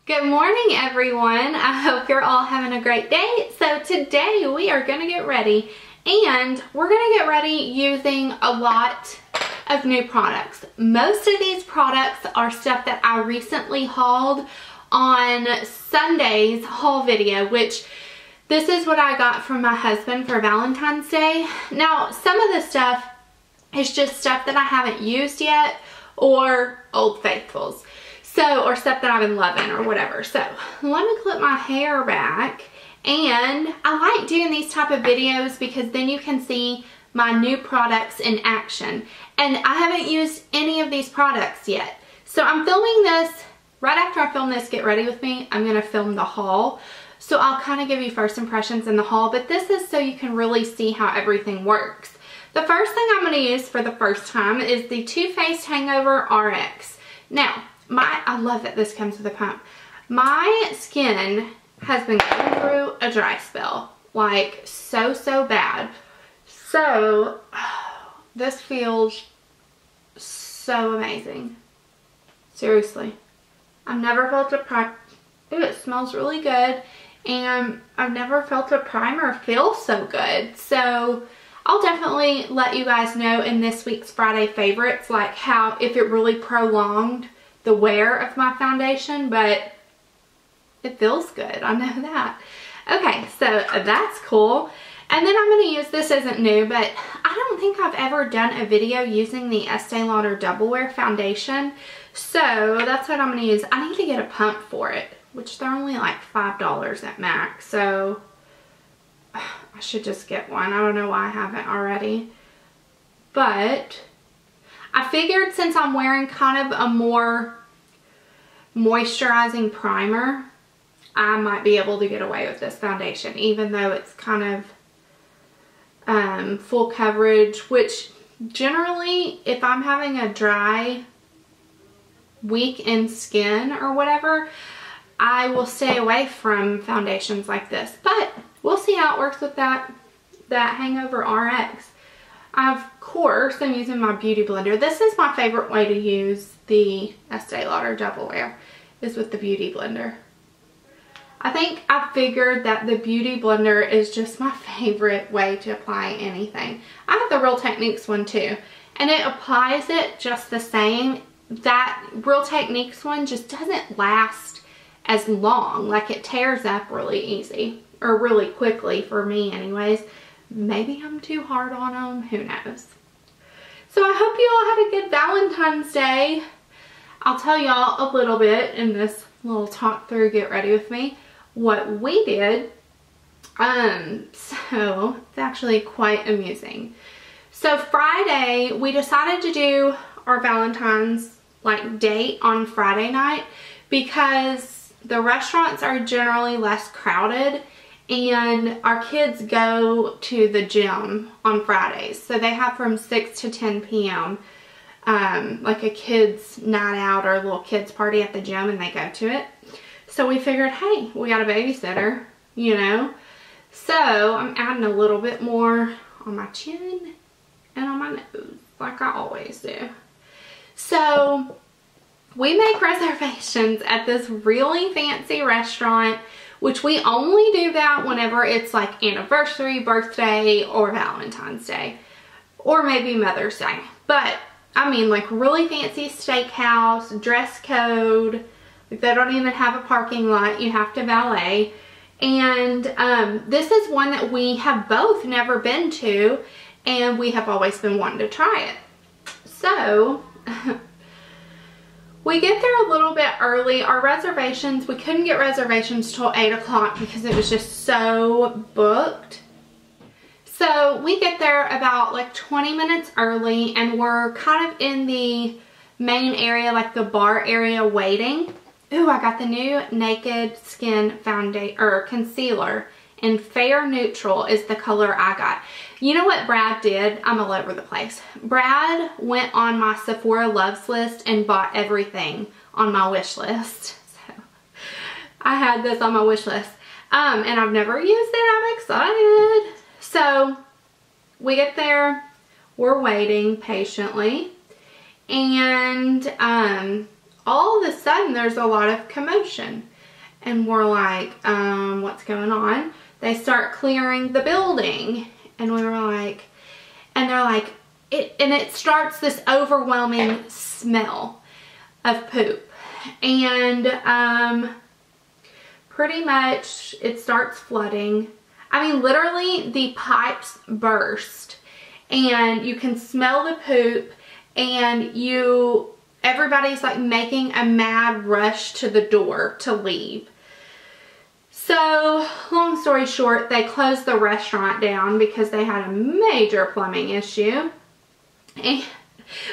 Good morning, everyone. I hope you're all having a great day. So today we are going to get ready, and we're going to get ready using a lot of new products. Most of these products are stuff that I recently hauled on Sunday's haul video, which this is what I got from my husband for Valentine's Day. Now, some of the stuff is just stuff that I haven't used yet, or Old Faithfuls. So, or stuff that I've been loving or whatever. So, let me clip my hair back. And I like doing these type of videos because then you can see my new products in action. And I haven't used any of these products yet. So, I'm filming this, right after I film this, get ready with me, I'm going to film the haul. So, I'll kind of give you first impressions in the haul. But this is so you can really see how everything works. The first thing I'm going to use for the first time is the Too Faced Hangover RX. Now, I love that this comes with a pump. My skin has been going through a dry spell, like so bad. So this feels so amazing. Seriously, I've never felt a primer. Ooh, it smells really good, and I've never felt a primer feel so good. So I'll definitely let you guys know in this week's Friday favorites, like how if it really prolonged the wear of my foundation, but it feels good. I know that. Okay, so that's cool. And then I'm going to use, this isn't new, but I don't think I've ever done a video using the Estee Lauder Double Wear foundation. So that's what I'm going to use. I need to get a pump for it, which they're only like $5 at max. So I should just get one. I don't know why I haven't already. But I figured since I'm wearing kind of a more moisturizing primer, I might be able to get away with this foundation, even though it's kind of full coverage, which generally, if I'm having a dry, weak-in skin or whatever, I will stay away from foundations like this. But we'll see how it works with that Hangover RX. Of course, I'm using my Beauty Blender. This is my favorite way to use the Estee Lauder Double Wear, is with the Beauty Blender. I think I figured that the Beauty Blender is just my favorite way to apply anything. I have the Real Techniques one too, and it applies it just the same. That Real Techniques one just doesn't last as long. Like, it tears up really easy, or really quickly for me anyways. Maybe I'm too hard on them, who knows. So I hope you all had a good Valentine's Day. I'll tell y'all a little bit in this little talk through, get ready with me, what we did. So it's actually quite amusing. So Friday, we decided to do our Valentine's date on Friday night because the restaurants are generally less crowded, and our kids go to the gym on Fridays. So they have from 6 to 10 p.m. Like a kids night out or a little kids party at the gym, and they go to it. So we figured, hey, we got a babysitter, you know. So I'm adding a little bit more on my chin and on my nose, like I always do. So we make reservations at this really fancy restaurant, which we only do that whenever it's like anniversary, birthday, or Valentine's Day, or maybe Mother's Day. But I mean, like, really fancy steakhouse, dress code. Like, they don't even have a parking lot. You have to valet. And this is one that we have both never been to, and we have always been wanting to try it. So we get there a little bit early. Our reservations, we couldn't get reservations till 8 o'clock because it was just so booked. So we get there about like 20 minutes early, and we're kind of in the main area, like the bar area, waiting. Ooh, I got the new Naked Skin foundation or concealer, and Fair Neutral is the color I got. You know what Brad did? I'm all over the place. Brad went on my Sephora Loves list and bought everything on my wish list. So I had this on my wish list. And I've never used it. I'm excited. So we get there, we're waiting patiently, and all of a sudden there's a lot of commotion. And we're like, what's going on? They start clearing the building. And we were like, and they're like, it starts this overwhelming smell of poop. And pretty much it starts flooding. I mean, literally the pipes burst and you can smell the poop, and everybody's like making a mad rush to the door to leave. So long story short, they closed the restaurant down because they had a major plumbing issue. And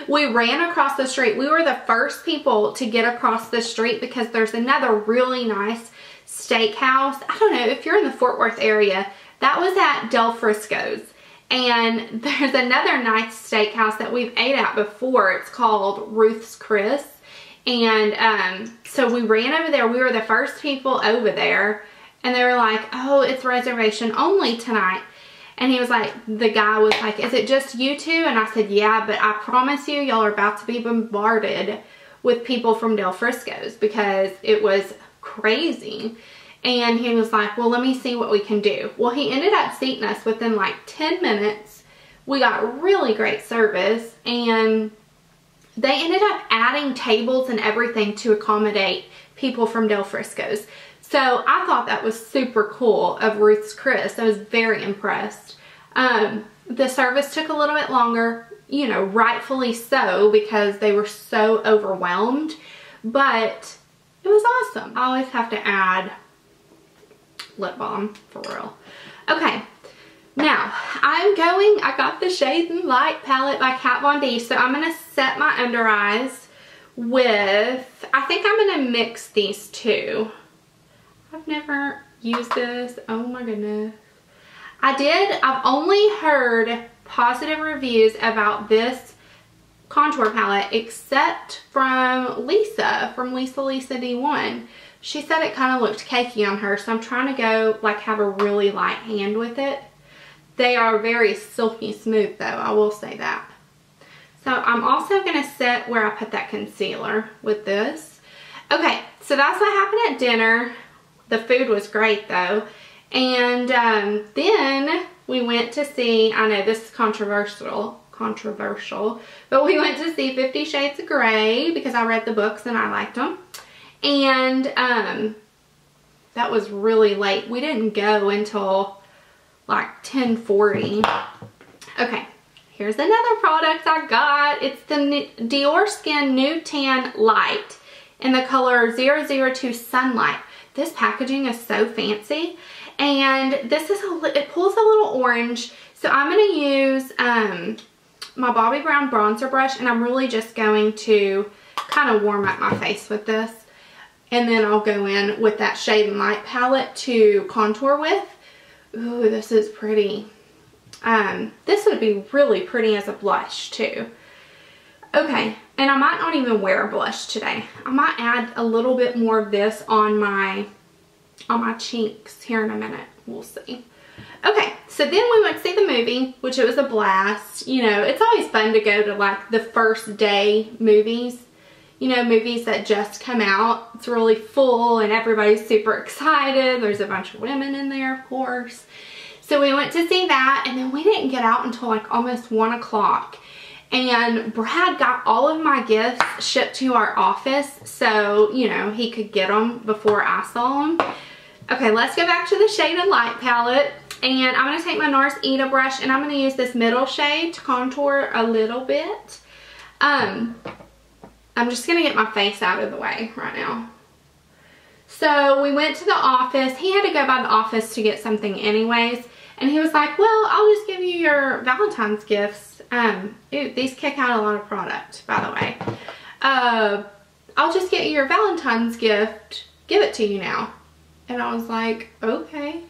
we ran across the street. We were the first people to get across the street because there's another really nice steakhouse. I don't know if you're in the Fort Worth area. That was at Del Frisco's. And there's another nice steakhouse that we've ate at before. It's called Ruth's Chris. And so we ran over there. We were the first people over there. And they were like, oh, it's reservation only tonight. And he was like, the guy was like, is it just you two? And I said, yeah, but I promise you, y'all are about to be bombarded with people from Del Frisco's because it was crazy. And he was like, well, let me see what we can do. Well, he ended up seating us within like 10 minutes. We got really great service, and they ended up adding tables and everything to accommodate people from Del Frisco's. So I thought that was super cool of Ruth's Chris. I was very impressed. The service took a little bit longer, you know, rightfully so, because they were so overwhelmed, but it was awesome. I always have to add lip balm, for real. Okay, now I got the Shade and Light palette by Kat Von D, so I'm going to set my under eyes with, I think I'm going to mix these two. I've never used this. Oh my goodness. I've only heard positive reviews about this contour palette except from Lisa, from Lisa D1. She said it kind of looked cakey on her, so I'm trying to go like have a really light hand with it. They are very silky smooth though, I will say that. So I'm also going to set where I put that concealer with this. Okay, so that's what happened at dinner. The food was great though. And then we went to see, I know this is controversial, but we went to see 50 Shades of Grey because I read the books and I liked them. And that was really late. We didn't go until like 10:40. Okay, here's another product I got. It's the Dior Skin Nude Tan Light in the color 002 Sunlight. This packaging is so fancy, and this is it pulls a little orange. So I'm going to use my Bobbi Brown bronzer brush, and I'm really just going to kind of warm up my face with this. And then I'll go in with that Shade and Light palette to contour with. Ooh, this is pretty. This would be really pretty as a blush too. Okay, and I might not even wear a blush today. I might add a little bit more of this on my cheeks here in a minute. We'll see. Okay, so then we went to see the movie, which it was a blast. You know, it's always fun to go to like the first day movies. You know, movies that just come out. It's really full and everybody's super excited. There's a bunch of women in there, of course. So we went to see that, and then we didn't get out until like almost 1 o'clock. And Brad got all of my gifts shipped to our office so, you know, he could get them before I saw them. Okay, let's go back to the Shade and Light palette. And I'm going to take my NARS Ita brush, and I'm going to use this middle shade to contour a little bit. I'm just going to get my face out of the way right now. So we went to the office. He had to go by the office to get something anyways. And he was like, well, I'll just give you your Valentine's gifts. Ooh, these kick out a lot of product, by the way. I'll just get you your Valentine's gift. Give it to you now. And I was like, okay.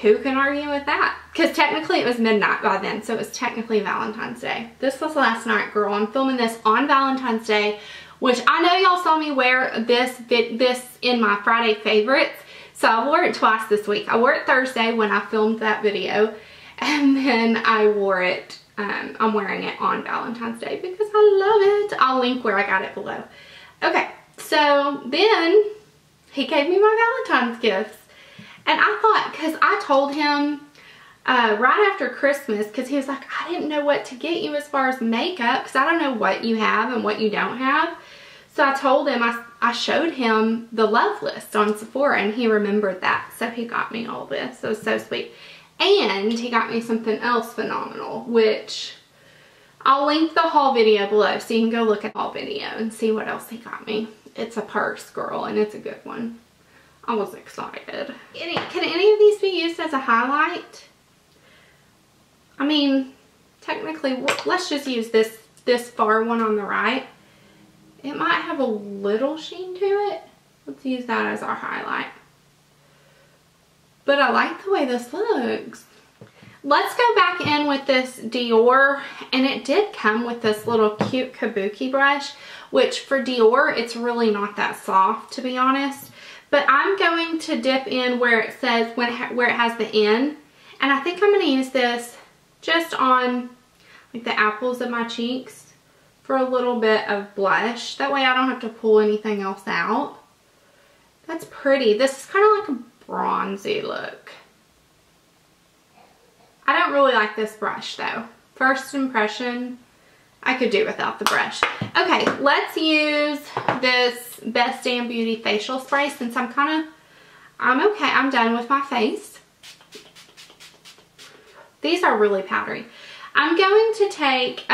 Who can argue with that? Because technically it was midnight by then, so it was technically Valentine's Day. This was last night, girl. I'm filming this on Valentine's Day, which I know y'all saw me wear this in my Friday favorites. So I wore it twice this week. I wore it Thursday when I filmed that video, and then I wore it, I'm wearing it on Valentine's Day because I love it. I'll link where I got it below. Okay, so then he gave me my Valentine's gifts. And I thought, because I told him right after Christmas, because he was like, I didn't know what to get you as far as makeup, because I don't know what you have and what you don't have. So I told him, I showed him the love list on Sephora, and he remembered that. So he got me all this. It was so sweet. And he got me something else phenomenal, which I'll link the haul video below so you can go look at the haul video and see what else he got me. It's a purse, girl, and it's a good one. I was excited. Can any of these be used as a highlight? I mean, technically, let's just use this far one on the right. It might have a little sheen to it. Let's use that as our highlight. But I like the way this looks. Let's go back in with this Dior, and it did come with this little cute kabuki brush, which for Dior, it's really not that soft, to be honest. But I'm going to dip in where it says, where it has the N, and I think I'm going to use this just on like the apples of my cheeks for a little bit of blush. That way I don't have to pull anything else out. That's pretty. This is kind of like a bronzy look. I don't really like this brush though. First impression, I could do without the brush. Okay, let's use this Best Damn Beauty facial spray since I'm okay. I'm done with my face. These are really powdery. I'm going to take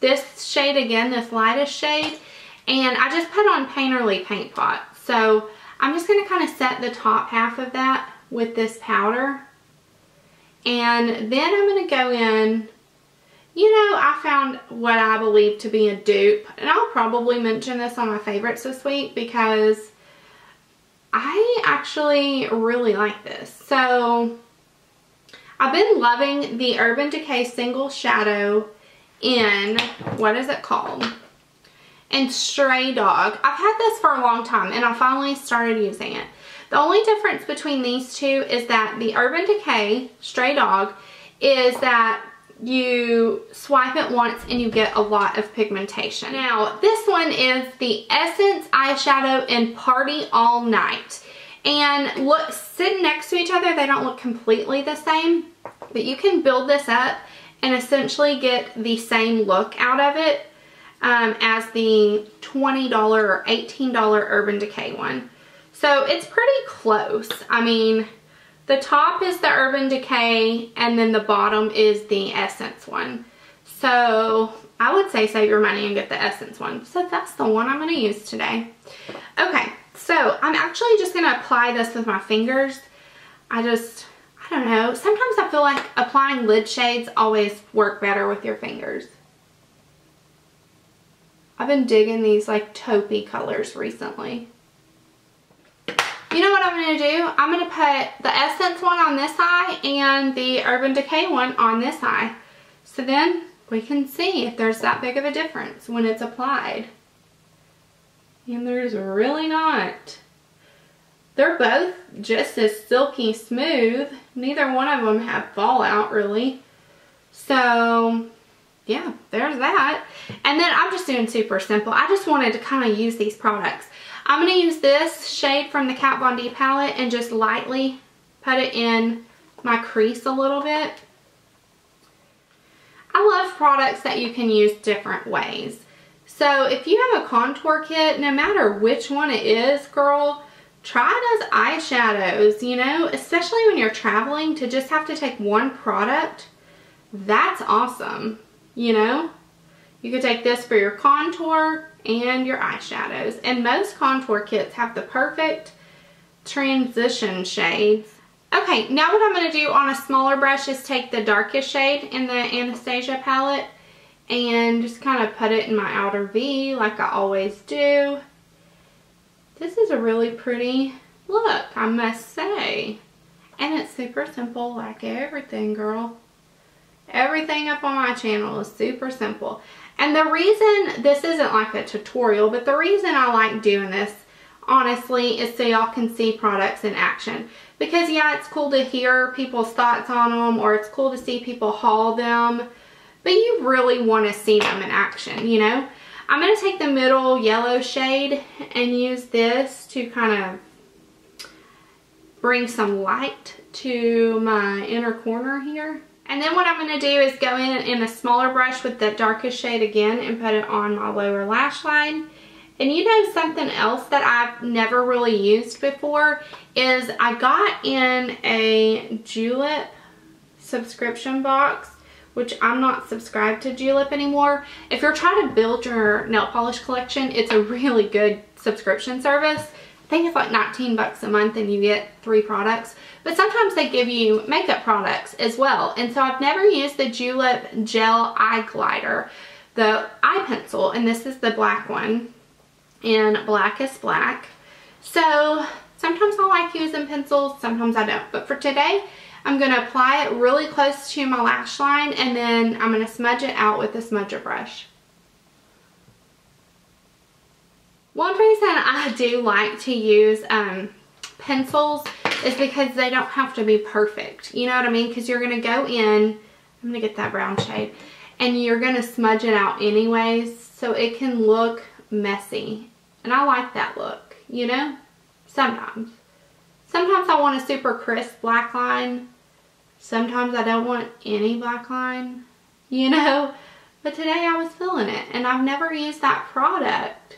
this shade again, this lightest shade, and I just put on Painterly Paint Pot. So I'm just going to kind of set the top half of that with this powder. And then I'm going to go in, you know, I found what I believe to be a dupe. And I'll probably mention this on my favorites this week because I actually really like this. So I've been loving the Urban Decay Single Shadow in, what is it called? In Stray Dog. I've had this for a long time and I finally started using it. The only difference between these two is that the Urban Decay Stray Dog is that you swipe it once and you get a lot of pigmentation. Now, this one is the Essence Eyeshadow in Party All Night. And look, sitting next to each other, they don't look completely the same, but you can build this up and essentially get the same look out of it as the $20 or $18 Urban Decay one. So it's pretty close. I mean, the top is the Urban Decay and then the bottom is the Essence one. So I would say save your money and get the Essence one. So that's the one I'm going to use today. Okay, so I'm actually just going to apply this with my fingers. I don't know. Sometimes I feel like applying lid shades always work better with your fingers. I've been digging these like taupey colors recently. You know what I'm going to do? I'm going to put the Essence one on this eye and the Urban Decay one on this eye. So then we can see if there's that big of a difference when it's applied. And there's really not. They're both just as silky smooth. Neither one of them have fallout really. So yeah, there's that. And then I'm just doing super simple. I just wanted to kind of use these products. I'm going to use this shade from the Kat Von D palette and just lightly put it in my crease a little bit. I love products that you can use different ways. So if you have a contour kit, no matter which one it is, girl, try it as eyeshadows, you know, especially when you're traveling, to just have to take one product. That's awesome, you know. You could take this for your contour and your eyeshadows. And most contour kits have the perfect transition shades. Okay, now what I'm going to do on a smaller brush is take the darkest shade in the Anastasia palette and just kind of put it in my outer V like I always do. This is a really pretty look, I must say. And it's super simple like everything, girl. Everything up on my channel is super simple. And the reason, this isn't like a tutorial, but the reason I like doing this, honestly, is so y'all can see products in action. Because yeah, it's cool to hear people's thoughts on them, or it's cool to see people haul them, but you really want to see them in action, you know? I'm going to take the middle yellow shade and use this to kind of bring some light to my inner corner here. And then what I'm going to do is go in a smaller brush with the darkest shade again and put it on my lower lash line. And you know, something else that I've never really used before is I got in a Julep subscription box, which I'm not subscribed to Julep anymore. If you're trying to build your nail polish collection, it's a really good subscription service. I think it's like 19 bucks a month and you get 3 products. But sometimes they give you makeup products as well. And so I've never used the Julep Gel Eye Glider, the eye pencil, and this is the black one in Blackest Black. So sometimes I like using pencils, sometimes I don't. But for today, I'm going to apply it really close to my lash line, and then I'm going to smudge it out with a smudger brush. One reason I do like to use pencils is because they don't have to be perfect. You know what I mean? Because you're going to go in, I'm going to get that brown shade, and you're going to smudge it out anyways, so it can look messy. And I like that look, you know? Sometimes. Sometimes I want a super crisp black line. Sometimes I don't want any black line, you know? But today I was feeling it, and I've never used that product.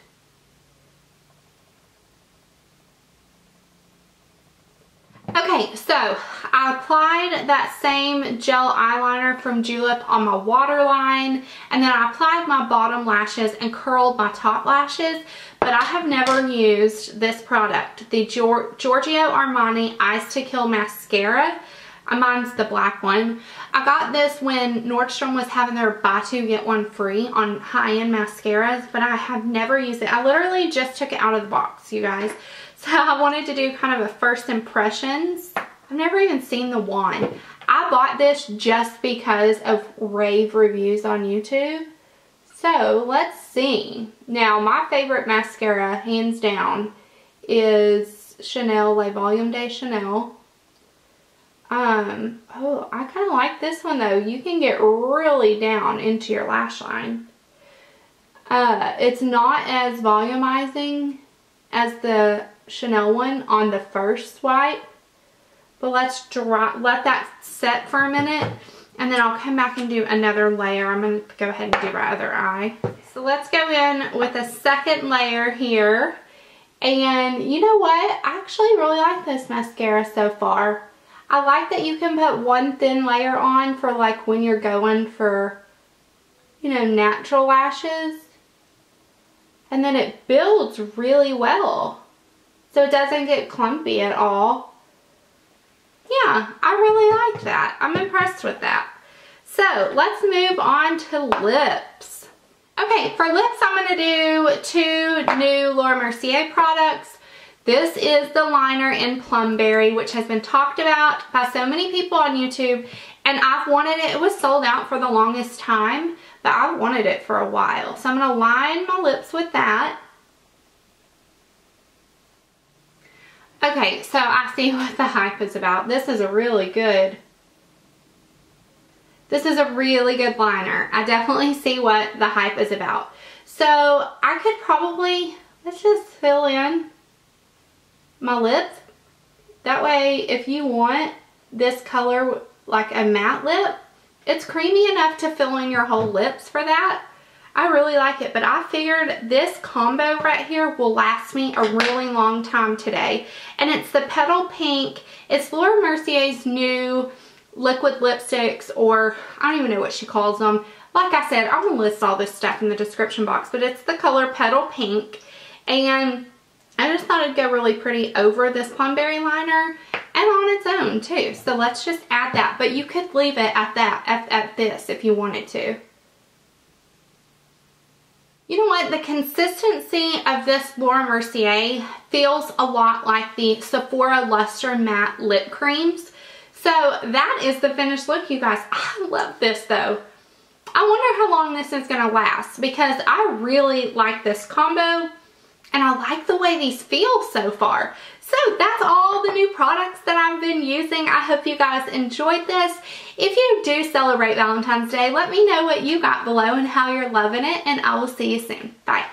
Okay, so I applied that same gel eyeliner from Julep on my waterline, and then I applied my bottom lashes and curled my top lashes, but I have never used this product, the Giorgio Armani Eyes to Kill Mascara. Mine's the black one. I got this when Nordstrom was having their buy 2 get 1 free on high-end mascaras, but I have never used it. I literally just took it out of the box, you guys. So I wanted to do kind of a first impressions. I've never even seen the wand. I bought this just because of rave reviews on YouTube. So let's see. Now my favorite mascara, hands down, is Chanel Le Volume de Chanel. Oh, I kind of like this one though. You can get really down into your lash line. It's not as volumizing as the Chanel one on the first swipe, but let's let that set for a minute, and then I'll come back and do another layer. I'm going to go ahead and do my other eye. So let's go in with a second layer here, and you know what? I actually really like this mascara so far. I like that you can put one thin layer on for like when you're going for, you know, natural lashes, and then it builds really well. So it doesn't get clumpy at all. Yeah, I really like that. I'm impressed with that. So let's move on to lips. Okay, for lips I'm going to do 2 new Laura Mercier products. This is the liner in Plumberry, which has been talked about by so many people on YouTube, and I've wanted it. It was sold out for the longest time, but I've wanted it for a while. So I'm going to line my lips with that. Okay, so I see what the hype is about. This is a really good liner. I definitely see what the hype is about. So I could probably, let's just fill in my lips. That way, if you want this color like a matte lip, it's creamy enough to fill in your whole lips for that. I really like it, but I figured this combo right here will last me a really long time today. And it's the Petal Pink. It's Laura Mercier's new liquid lipsticks, or I don't even know what she calls them. Like I said, I'm going to list all this stuff in the description box, but it's the color Petal Pink. And I just thought it'd go really pretty over this Plumberry liner and on its own too. So let's just add that, but you could leave it at that, at this if you wanted to. You know what? The consistency of this Laura Mercier feels a lot like the Sephora Luster Matte Lip Creams. So that is the finished look, you guys. I love this though. I wonder how long this is going to last, because I really like this combo and I like the way these feel so far. So that's all the new products that I've been using. I hope you guys enjoyed this. If you do celebrate Valentine's Day, let me know what you got below and how you're loving it, and I will see you soon. Bye.